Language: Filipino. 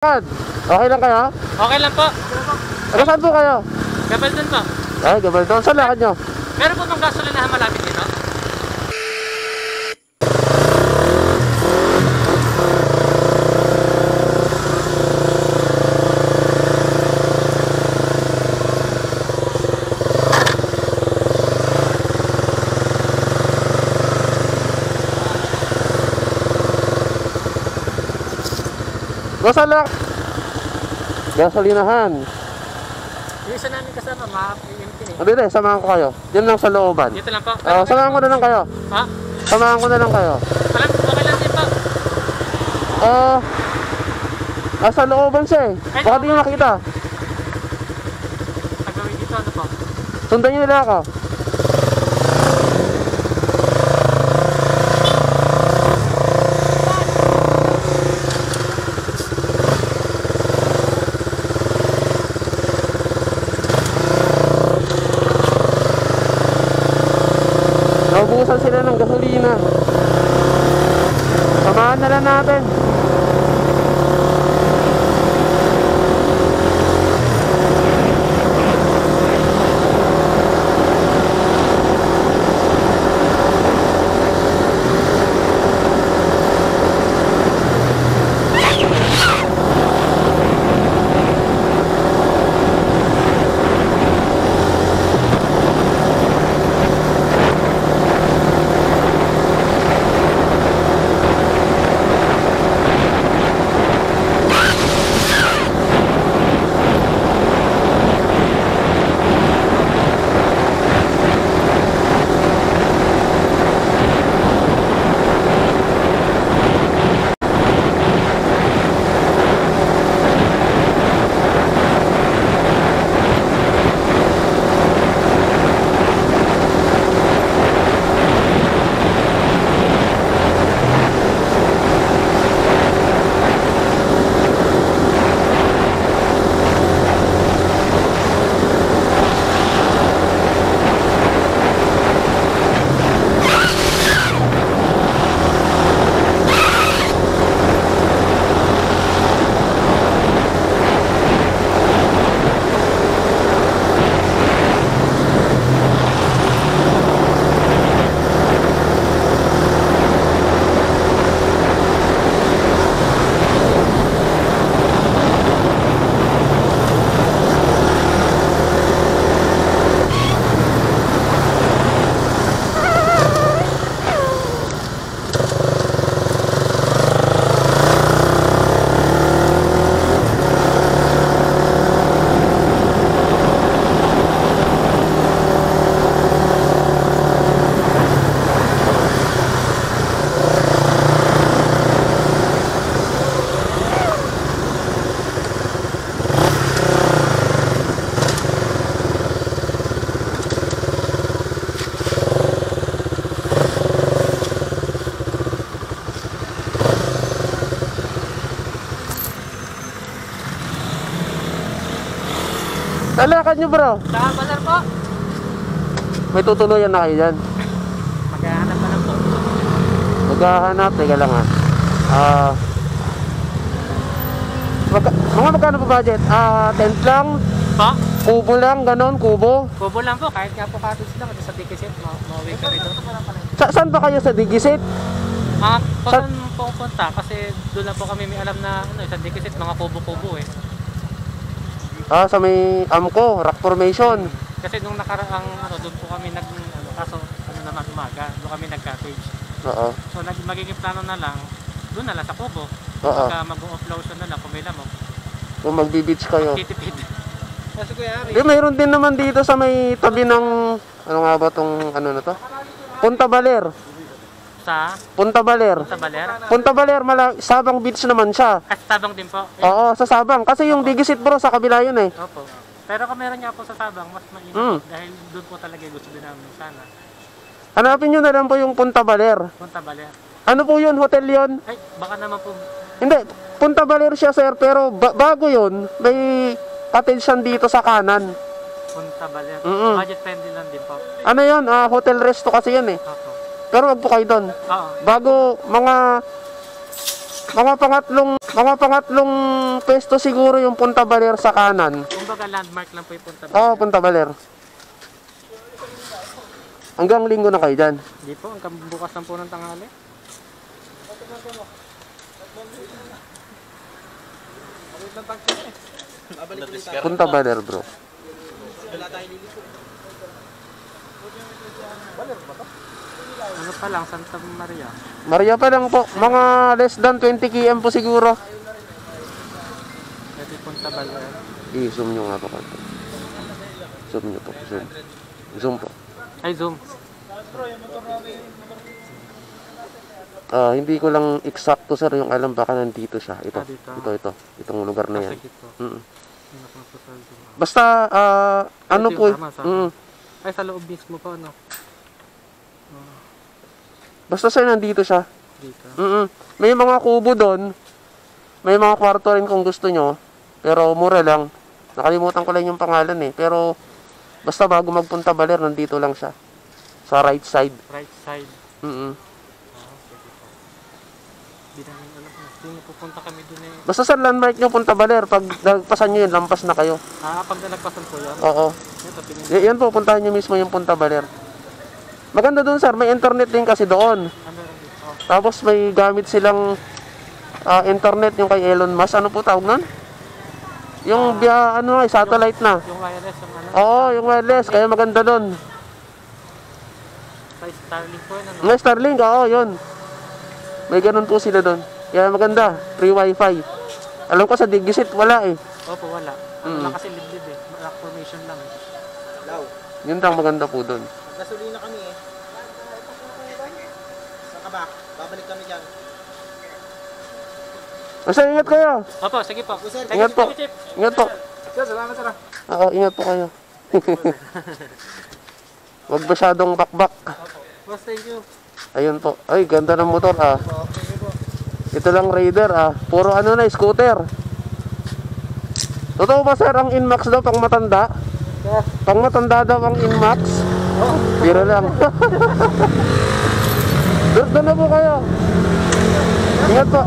Okay lang kayo? Okay lang po. Saan po kayo? Gabaldon po. Ay, Gabaldon. Saan lakad nyo? Meron po bang gasolinahan malapit dito? Saan gasolinahan. Yung isa namin kasama, ma-empty eh. Hindi, samahan ko kayo. Diyan lang sa looban. Dito lang po. Samahan ko na lang kayo. Ha? Samahan ko na lang kayo. Okay lang din po. Sa looban siya eh. Baka di nyo nakita. Tagawin dito, ano po? Sundan nyo nila ako. Naubusan sila ng gasolina. Samahan na lang natin. Lakad nyo bro. Sa bazar po. May tutuluyan na kayo dyan. Maghahanap pa lang po. Maghahanap, teka lang mga magkano pa budget? Tent lang? Pa? Kubo lang, ganon, kubo? Kubo lang po, kahit nga po cottage lang. Kasi sa Dikisit, mauwi ka dito. Saan ba kayo sa Digisit? Saan po punta? Kasi doon lang po kami may alam na sa Dikisit, mga kubo-kubo eh. Sa may AMCO, rock formation. Kasi nung nakaraang doon po kami kaso naman umaga, doon kami nag-cottage. Oo. So magiging plano na lang, doon na lang sa kubo. Oo. Pagka mag-offload na lang, kung may lamok. Kung magbi-beach kayo. Titipid. Kasi Kuya Ari. Mayroon din naman dito sa may tabi ng, ano nga ba tong, ano na to? Punta Baler. Sa? Punta Baler. Sa Baler? Punta Baler, Sabang Beach naman siya. At Sabang din po. Oo, sa Sabang. Kasi yung Digisit bro, sa kabila yun eh. Opo. Pero kung meron niya po sa Sabang, mas mainit. Dahil doon po talaga gusto din namin sana. Hanapin nyo na lang po yung Punta Baler. Punta Baler. Ano po yun? Hotel yun? Ay, baka naman po. Hindi, Punta Baler siya sir, pero bago yun, may cottage dito sa kanan. Punta Baler. Budget friendly lang din po. Ano yun? Hotel resto kasi yun eh. Opo. Pero wag po kayo doon. Oo. Bago mga Mga pangatlong pwesto siguro yung Punta Baler sa kanan. Kumbaga landmark lang po yung Punta Baler. Oo, Punta Baler. Hanggang linggo na kayo dyan. Hindi po, hanggang bukas lang po ng tanghali. Punta Baler, bro. Ano pa lang, Santa Maria. Maria pa lang po. Mga less than 20 km po siguro. Pwede Punta Baler. I-zoom nyo nga po. Zoom nyo po. Zoom. Zoom po. Ay, zoom. Hindi ko lang eksakto sir yung alam, baka nandito siya. Ito. Dito. Ito. Itong lugar na yan. Sige po. Mm. Ano po sa zoom? Basta, ano Ito po. yung tama. Ay, sa loob mismo po, ano? Basta sir, nandito siya. Dito. May mga kubo doon. May mga kwarto rin kung gusto nyo. Pero mura lang. Nakalimutan ko lang yung pangalan eh. Pero basta bago magpunta Baler, nandito lang siya. Sa right side. Right side. Mm. Sige po. Hindi namin alam. Hindi pupunta kami dun eh. Basta sa landmark nyo, Punta Baler. Pag nagpasan nyo yun, lampas na kayo. Pag nalagpasan po yan. Oo. Ito, pinili. Yan po, puntahan nyo mismo yung Punta Baler. Maganda doon sir, may internet din kasi doon. Ano rin dito? Tapos may gamit silang internet yung kay Elon Musk. Ano po tawag nun? Yung satellite na. Yung wireless, yung ano? Oo, yung wireless. Kaya maganda doon. Sa Starlink po yun, ano? May Starlink, oo, yun. May ganun po sila doon. Kaya maganda, free wifi. Alam ko sa Digisit, wala eh. Opo, wala. Ano lang kasi liblib eh. Rock formation lang eh. Law. Yun lang maganda po doon. Gasolina kami eh. Saan ka ba? Babalik kami dyan. Basta ingat kayo. Opo, sige po. Ingat po. Chip. Ingat po. Sir, salamat sir. Oo, ingat po kayo. Huwag masyadong bakbak. Boss, thank you. Ayun po. Ay, ganda ng motor ah. Ito lang Raider ah. Puro scooter. Totoo ba sir, ang Inmax daw pang matanda? Pang matanda daw ang Inmax? Biro lang. Doon na po kayo. Ingat po.